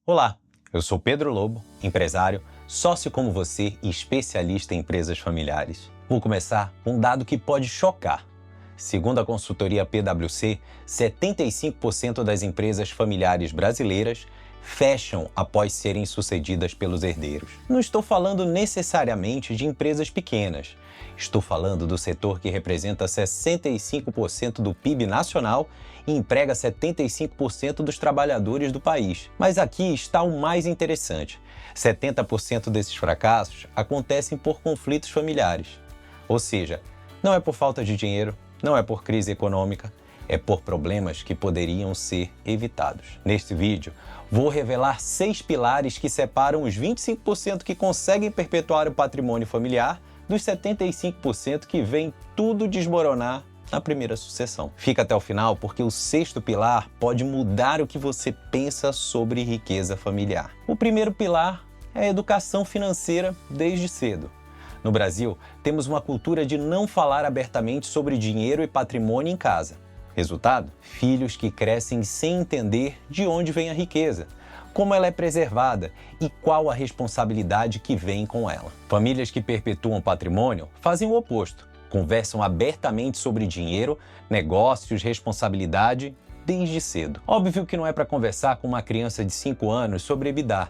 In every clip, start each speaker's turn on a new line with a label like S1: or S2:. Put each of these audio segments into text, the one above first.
S1: Olá, eu sou Pedro Lobo, empresário, sócio como você e especialista em empresas familiares. Vou começar com um dado que pode chocar. Segundo a consultoria PwC, 75% das empresas familiares brasileiras fecham após serem sucedidas pelos herdeiros. Não estou falando necessariamente de empresas pequenas. Estou falando do setor que representa 65% do PIB nacional e emprega 75% dos trabalhadores do país. Mas aqui está o mais interessante. 70% desses fracassos acontecem por conflitos familiares. Ou seja, não é por falta de dinheiro, não é por crise econômica, é por problemas que poderiam ser evitados. Neste vídeo, vou revelar 6 pilares que separam os 25% que conseguem perpetuar o patrimônio familiar dos 75% que vêm tudo desmoronar na primeira sucessão. Fica até o final porque o 6º pilar pode mudar o que você pensa sobre riqueza familiar. O primeiro pilar é a educação financeira desde cedo. No Brasil, temos uma cultura de não falar abertamente sobre dinheiro e patrimônio em casa. Resultado? Filhos que crescem sem entender de onde vem a riqueza, como ela é preservada e qual a responsabilidade que vem com ela. Famílias que perpetuam patrimônio fazem o oposto. Conversam abertamente sobre dinheiro, negócios, responsabilidade desde cedo. Óbvio que não é para conversar com uma criança de 5 anos sobre EBITDA,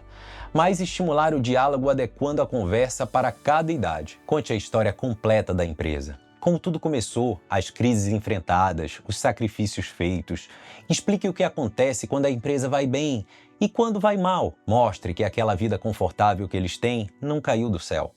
S1: mas estimular o diálogo adequando a conversa para cada idade. Conte a história completa da empresa. Como tudo começou, as crises enfrentadas, os sacrifícios feitos. Explique o que acontece quando a empresa vai bem e quando vai mal. Mostre que aquela vida confortável que eles têm não caiu do céu.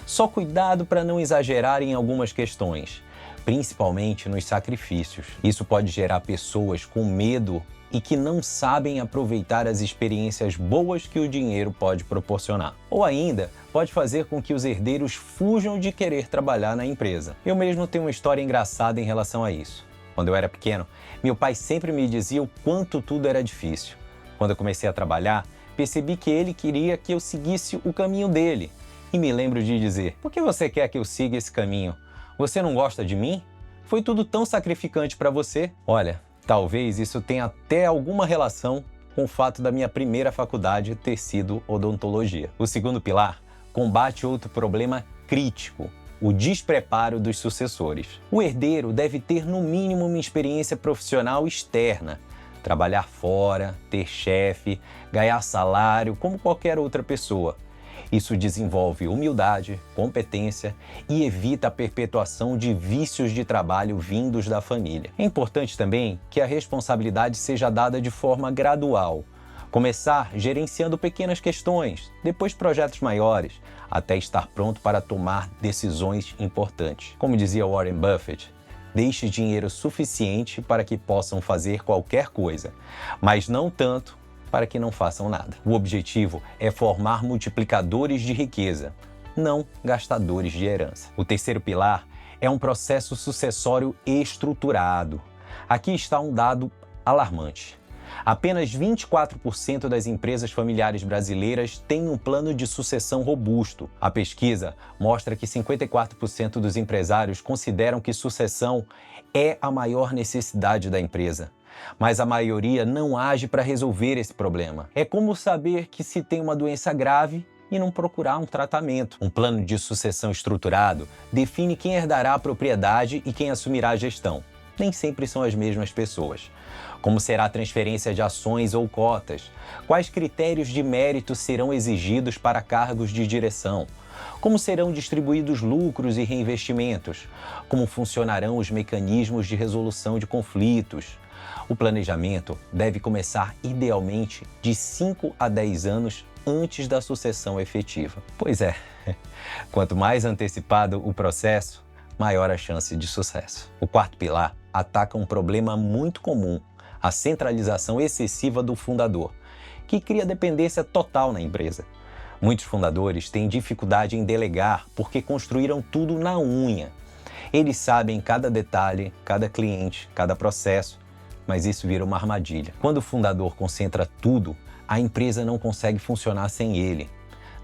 S1: Só cuidado para não exagerar em algumas questões, principalmente nos sacrifícios. Isso pode gerar pessoas com medo e que não sabem aproveitar as experiências boas que o dinheiro pode proporcionar. Ou ainda, pode fazer com que os herdeiros fujam de querer trabalhar na empresa. Eu mesmo tenho uma história engraçada em relação a isso. Quando eu era pequeno, meu pai sempre me dizia o quanto tudo era difícil. Quando eu comecei a trabalhar, percebi que ele queria que eu seguisse o caminho dele. E me lembro de dizer: por que você quer que eu siga esse caminho? Você não gosta de mim? Foi tudo tão sacrificante para você? Olha, talvez isso tenha até alguma relação com o fato da minha primeira faculdade ter sido odontologia. O segundo pilar combate outro problema crítico: o despreparo dos sucessores. O herdeiro deve ter no mínimo uma experiência profissional externa, trabalhar fora, ter chefe, ganhar salário como qualquer outra pessoa. Isso desenvolve humildade, competência e evita a perpetuação de vícios de trabalho vindos da família. É importante também que a responsabilidade seja dada de forma gradual. Começar gerenciando pequenas questões, depois projetos maiores, até estar pronto para tomar decisões importantes. Como dizia Warren Buffett, deixe dinheiro suficiente para que possam fazer qualquer coisa, mas não tanto para que não façam nada. O objetivo é formar multiplicadores de riqueza, não gastadores de herança. O terceiro pilar é um processo sucessório estruturado. Aqui está um dado alarmante. Apenas 24% das empresas familiares brasileiras têm um plano de sucessão robusto. A pesquisa mostra que 54% dos empresários consideram que sucessão é a maior necessidade da empresa. Mas a maioria não age para resolver esse problema. É como saber que se tem uma doença grave e não procurar um tratamento. Um plano de sucessão estruturado define quem herdará a propriedade e quem assumirá a gestão. Nem sempre são as mesmas pessoas. Como será a transferência de ações ou cotas? Quais critérios de mérito serão exigidos para cargos de direção? Como serão distribuídos lucros e reinvestimentos? Como funcionarão os mecanismos de resolução de conflitos? O planejamento deve começar idealmente de 5 a 10 anos antes da sucessão efetiva. Pois é, quanto mais antecipado o processo, maior a chance de sucesso. O quarto pilar ataca um problema muito comum: a centralização excessiva do fundador, que cria dependência total na empresa. Muitos fundadores têm dificuldade em delegar porque construíram tudo na unha. Eles sabem cada detalhe, cada cliente, cada processo, mas isso vira uma armadilha. Quando o fundador concentra tudo, a empresa não consegue funcionar sem ele.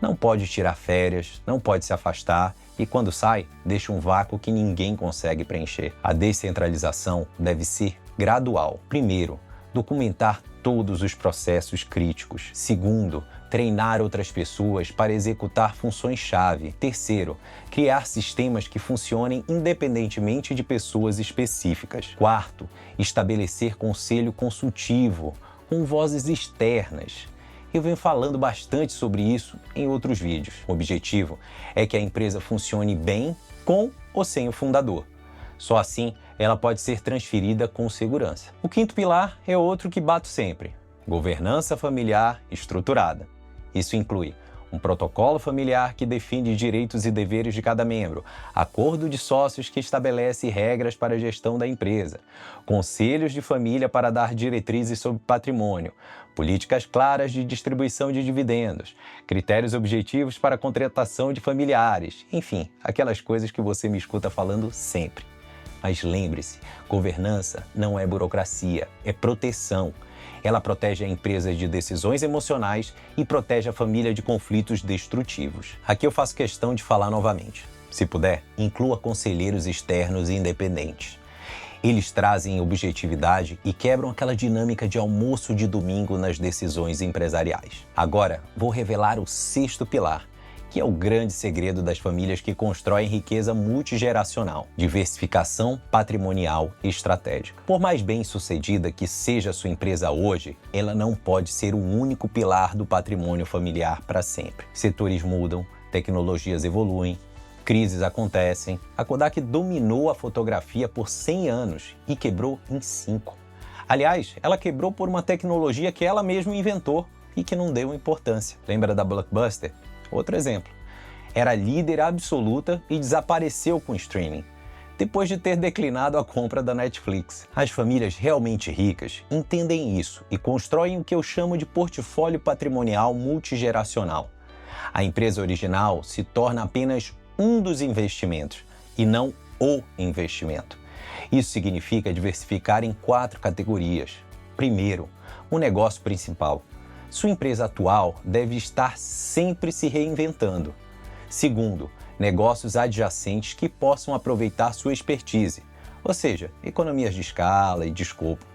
S1: Não pode tirar férias, não pode se afastar e quando sai, deixa um vácuo que ninguém consegue preencher. A descentralização deve ser gradual. Primeiro, documentar todos os processos críticos. Segundo, treinar outras pessoas para executar funções-chave. Terceiro, criar sistemas que funcionem independentemente de pessoas específicas. Quarto, estabelecer conselho consultivo, com vozes externas. Eu venho falando bastante sobre isso em outros vídeos. O objetivo é que a empresa funcione bem com ou sem o fundador. Só assim ela pode ser transferida com segurança. O quinto pilar é outro que bato sempre: governança familiar estruturada. Isso inclui um protocolo familiar que define direitos e deveres de cada membro, acordo de sócios que estabelece regras para a gestão da empresa, conselhos de família para dar diretrizes sobre patrimônio, políticas claras de distribuição de dividendos, critérios objetivos para a contratação de familiares, enfim, aquelas coisas que você me escuta falando sempre. Mas lembre-se, governança não é burocracia, é proteção. Ela protege a empresa de decisões emocionais e protege a família de conflitos destrutivos. Aqui eu faço questão de falar novamente. Se puder, inclua conselheiros externos e independentes. Eles trazem objetividade e quebram aquela dinâmica de almoço de domingo nas decisões empresariais. Agora, vou revelar o sexto pilar, que é o grande segredo das famílias que constroem riqueza multigeracional: diversificação patrimonial e estratégica. Por mais bem-sucedida que seja a sua empresa hoje, ela não pode ser o único pilar do patrimônio familiar para sempre. Setores mudam, tecnologias evoluem, crises acontecem. A Kodak dominou a fotografia por 100 anos e quebrou em 5. Aliás, ela quebrou por uma tecnologia que ela mesma inventou e que não deu importância. Lembra da Blockbuster? Outro exemplo. Era líder absoluta e desapareceu com o streaming, depois de ter declinado a compra da Netflix. As famílias realmente ricas entendem isso e constroem o que eu chamo de portfólio patrimonial multigeracional. A empresa original se torna apenas um dos investimentos e não o investimento. Isso significa diversificar em 4 categorias. Primeiro, o negócio principal. Sua empresa atual deve estar sempre se reinventando. Segundo, negócios adjacentes que possam aproveitar sua expertise, ou seja, economias de escala e de escopo.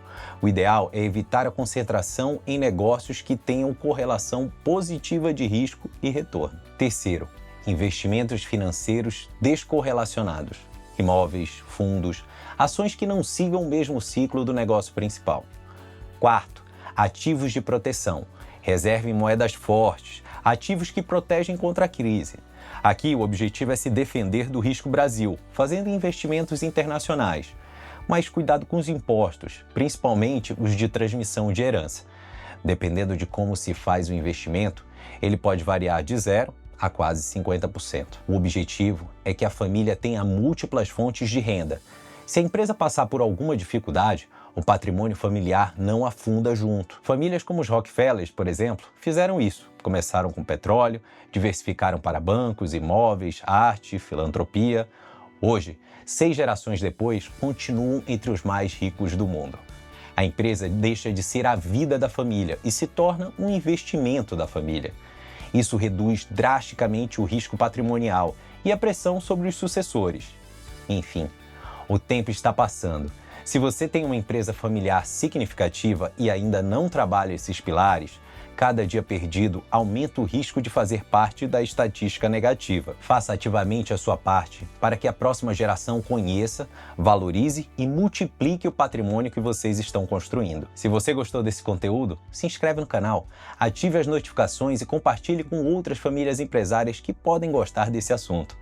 S1: O ideal é evitar a concentração em negócios que tenham correlação positiva de risco e retorno. Terceiro, investimentos financeiros descorrelacionados, imóveis, fundos, ações que não sigam o mesmo ciclo do negócio principal. Quarto, ativos de proteção. Reserve moedas fortes, ativos que protegem contra a crise. Aqui o objetivo é se defender do risco Brasil, fazendo investimentos internacionais. Mas cuidado com os impostos, principalmente os de transmissão de herança. Dependendo de como se faz o investimento, ele pode variar de 0% a quase 50%. O objetivo é que a família tenha múltiplas fontes de renda. Se a empresa passar por alguma dificuldade, o patrimônio familiar não afunda junto. Famílias como os Rockefellers, por exemplo, fizeram isso. Começaram com petróleo, diversificaram para bancos, imóveis, arte, filantropia. Hoje, 6 gerações depois, continuam entre os mais ricos do mundo. A empresa deixa de ser a vida da família e se torna um investimento da família. Isso reduz drasticamente o risco patrimonial e a pressão sobre os sucessores. Enfim, o tempo está passando. Se você tem uma empresa familiar significativa e ainda não trabalha esses pilares, cada dia perdido aumenta o risco de fazer parte da estatística negativa. Faça ativamente a sua parte para que a próxima geração conheça, valorize e multiplique o patrimônio que vocês estão construindo. Se você gostou desse conteúdo, se inscreve no canal, ative as notificações e compartilhe com outras famílias empresárias que podem gostar desse assunto.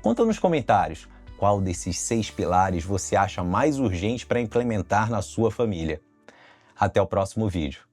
S1: Conta nos comentários qual desses 6 pilares você acha mais urgente para implementar na sua família. Até o próximo vídeo.